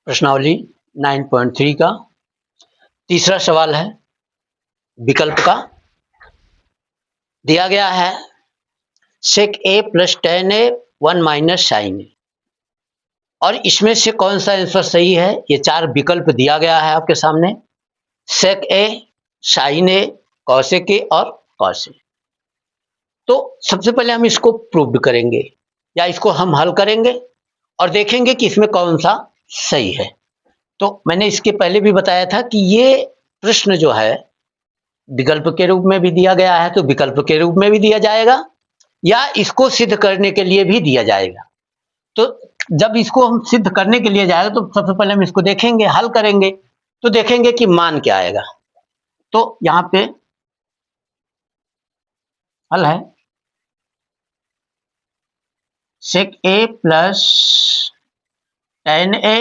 प्रश्नावली 9.3 का तीसरा सवाल है विकल्प का। दिया गया है sec a plus tan a 1 minus sin a और इसमें से कौन सा आंसर सही है। ये चार विकल्प दिया गया है आपके सामने, sec a, sin a, cosec a और cos a। तो सबसे पहले हम इसको प्रूव करेंगे या इसको हम हल करेंगे और देखेंगे कि इसमें कौन सा सही है। तो मैंने इसके पहले भी बताया था कि ये प्रश्न जो है विकल्प के रूप में भी दिया गया है तो विकल्प के रूप में भी दिया जाएगा या इसको सिद्ध करने के लिए भी दिया जाएगा। तो जब इसको हम सिद्ध करने के लिए जाएगा तो सबसे पहले हम इसको देखेंगे, हल करेंगे तो देखेंगे कि मान क्या आएगा। तो यहाँ पे हल है sec a plus tan a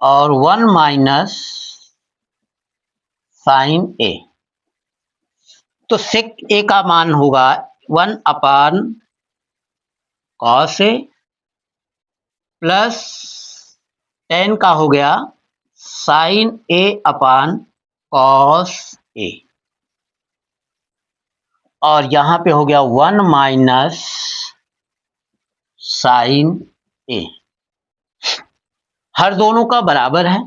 और 1 माइनस sin a। तो sec a का मान होगा 1 अपान cos a प्लस tan का हो गया sin a upon cos a और यहाँ पे हो गया 1 माइनस sin a। हर दोनों का बराबर है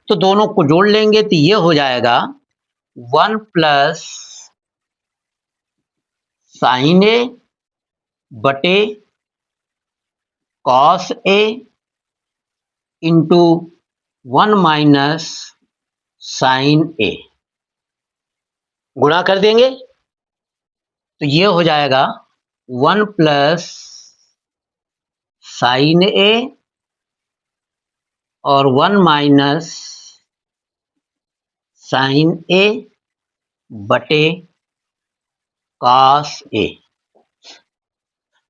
तो दोनों को जोड़ लेंगे तो ये हो जाएगा 1 प्लस sin a बटे cos a into 1 minus sin a। गुणा कर देंगे तो ये हो जाएगा 1 प्लस sin a और 1 माइनस sin a बटे cos a।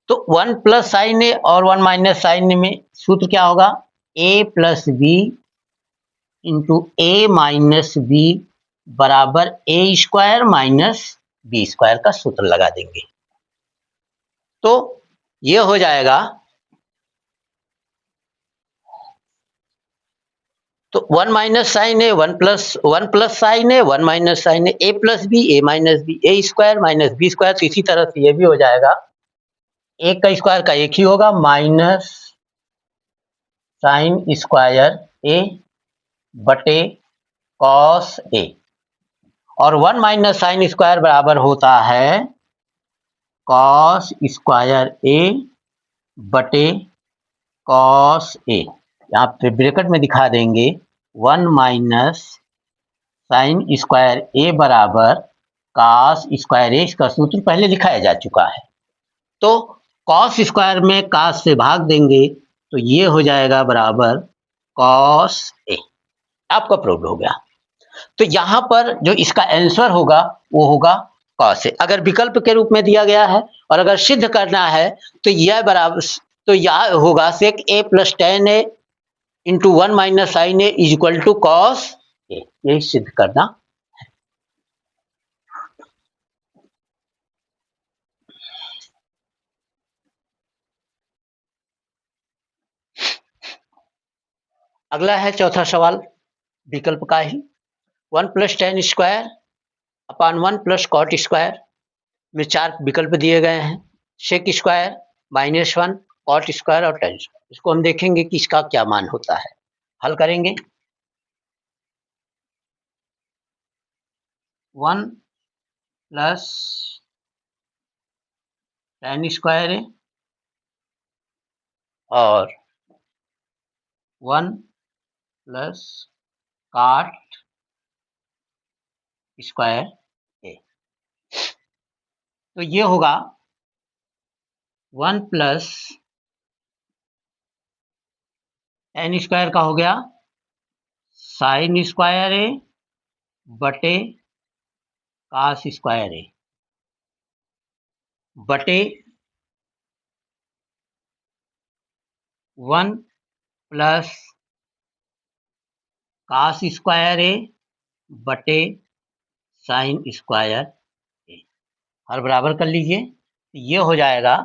तो 1 प्लस sin a और 1 माइनस sin a में सूत्र क्या होगा, a plus B into A minus B बराबर A square minus B square का सूत्र लगा देंगे। तो ये हो जाएगा तो 1 माइनस साइन ए 1 प्लस साइन ए 1 माइनस साइन ए प्लस बी ए माइनस बी ए स्क्वायर माइनस बी स्क्वायर। तो इसी तरह से ये भी हो जाएगा, एक का स्क्वायर का एक ही होगा माइनस साइन स्क्वायर ए बटे कॉस ए और 1 माइनस साइन स्क्वायर बराबर होता है कॉस स्क्वायर ए बटे कॉस ए। यहाँ पे ब्रैकेट में दिखा देंगे 1 माइनस साइन स्क्वायर ए बराबर कॉस स्क्वायर ए। इसका सूत्र पहले लिखाया जा चुका है। तो कॉस स्क्वायर में कॉस से भाग देंगे तो ये हो जाएगा बराबर कॉस ए। आपका प्रूव हो गया। तो यहाँ पर जो इसका आंसर होगा वो होगा कॉस ए। अगर विकल्प के रूप में दिया गया है और अगर सिद्ध करना है तो यह बराबर तो यह होगा sec A plus tan A into 1 minus sin A is equal to cos A. यही सिद्ध करना है। अगला है चौथा सवाल विकल्प का ही। 1 plus tan square upon 1 plus cot square में चार विकल्प दिए गए हैं, sec square minus 1 cot square और टेन स्क्वायर। इसको हम देखेंगे कि इसका क्या मान होता है, हल करेंगे। 1 प्लस टेन स्क्वायर है और 1 प्लस कॉट स्क्वायर है। तो ये होगा 1 प्लस टेन स्क्वायर का हो गया साइन स्क्वायर है बटे कॉस स्क्वायर है बटे 1 प्लस कॉस स्क्वायर है बटे साइन स्क्वायर ए। हर बराबर कर लीजिए, ये हो जाएगा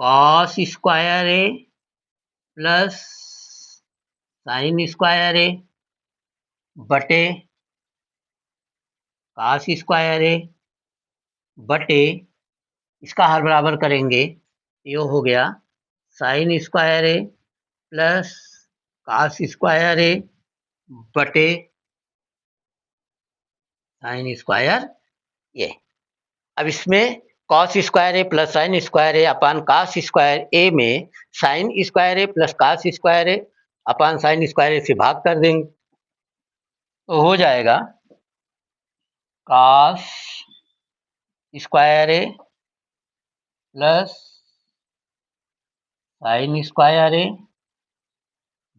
कॉस स्क्वायर ए प्लस साइन स्क्वायर ए बटे कॉस स्क्वायर ए बटे इसका हर बराबर करेंगे, ये हो गया साइन स्क्वायर ए प्लस कॉस स्क्वायर ए बटे साइन स्क्वायर ए। अब इसमें कॉस स्क्वायर ए प्लस साइन स्क्वायर ए अपान कॉस स्क्वायर ए में साइन स्क्वायर ए प्लस कॉस स्क्वायर ए अपान साइन स्क्वायर ए से भाग कर देंगे, तो हो जाएगा कॉस स्क्वायर ए प्लस साइन स्क्वायर ए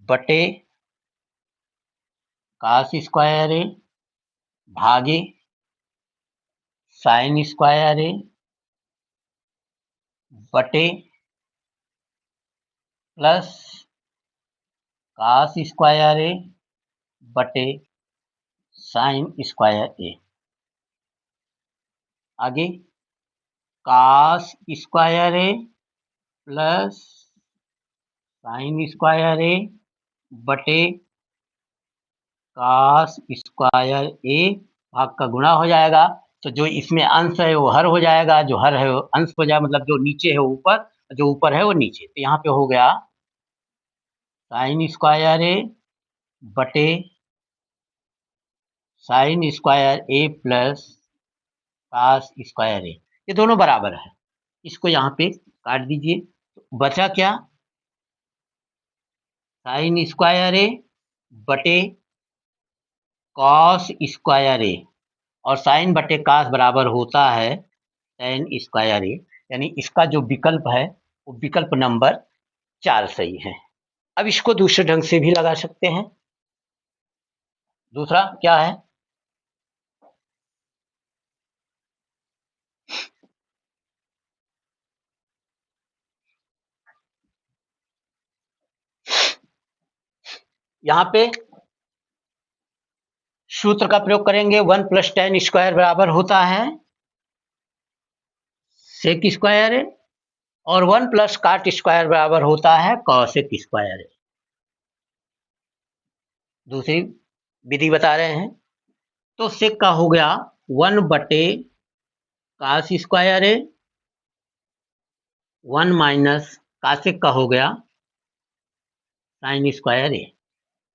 बटे कॉस स्क्वायर ए भागे साइन स्क्वायर ए बटे प्लस कॉस स्क्वायर ए बटे साइन स्क्वायर ए। आगे कॉस स्क्वायर ए प्लस साइन स्क्वायर ए बटे कॉस स्क्वायर ए भाग का गुणा हो जाएगा, तो जो इसमें अंश है वो हर हो जाएगा, जो हर है वो अंश हो जाएगा, मतलब जो नीचे है वो ऊपर, जो ऊपर है वो नीचे। तो यहाँ पे हो गया साइन स्क्वायर ए बटे साइन स्क्वायर ए प्लस कॉस स्क्वायर ए, ये दोनों बराबर है, इसको यहाँ पे काट दीजिए। तो बचा क्या, साइन स्क्वायर ए बटे कॉस स्क्वायर ए, और साइन बटे कॉस बराबर होता है tan स्क्वायर ए, यानी इसका जो विकल्प है वो विकल्प नंबर 4 सही है। अब इसको दूसरे ढंग से भी लगा सकते हैं। दूसरा क्या है, यहाँ पे सूत्र का प्रयोग करेंगे, 1 प्लस tan स्क्वायर बराबर होता है सेक स्क्वायर ए, और 1 प्लस कॉट स्क्वायर बराबर होता है कॉसेक स्क्वायर ए। दूसरी विधि बता रहे हैं, तो सेक का हो गया 1 बटे कॉस स्क्वायर ए, 1 माइनस कॉसेक का हो गया साइन स्क्वायर ए।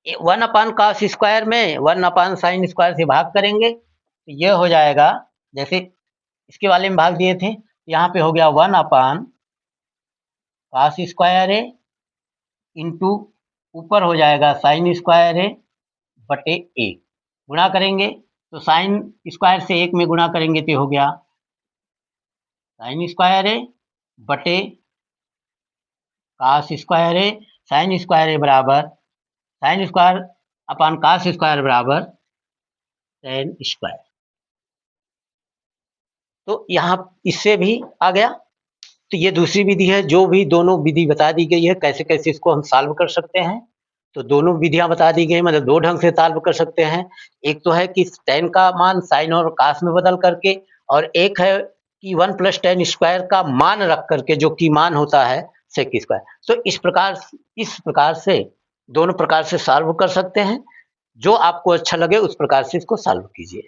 1 अपान कॉस स्क्वायर में 1 अपान साइन स्क्वायर से भाग करेंगे, तो ये हो जाएगा, जैसे इसके वाले में भाग दिए थे, यहाँ पे हो गया 1 अपान कॉस स्क्वायर ए इंटू ऊपर हो जाएगा साइन स्क्वायर ए बटे ए, गुणा करेंगे तो साइन स्क्वायर से 1 में गुणा करेंगे तो हो गया साइन स्क्वायर ए बटे कॉस स्क्वायर ए, साइन स्क्वायर ए बराबर sine square upon cos square बराबर tan स्क्वायर। तो यहाँ इससे भी आ गया। तो ये दूसरी विधि है, जो भी दोनों विधि बता दी गई है कैसे कैसे इसको हम सॉल्व कर सकते हैं। तो दोनों विधियां बता दी गई, मतलब 2 ढंग से सॉल्व कर सकते हैं। एक तो है कि tan का मान साइन और कॉस में बदल करके, और एक है कि 1 प्लस tan स्क्वायर का मान रख करके, जो कि मान होता है सेक स्क्वायर। तो इस प्रकार से दोनों प्रकार से सॉल्व कर सकते हैं। जो आपको अच्छा लगे उस प्रकार से इसको सॉल्व कीजिए।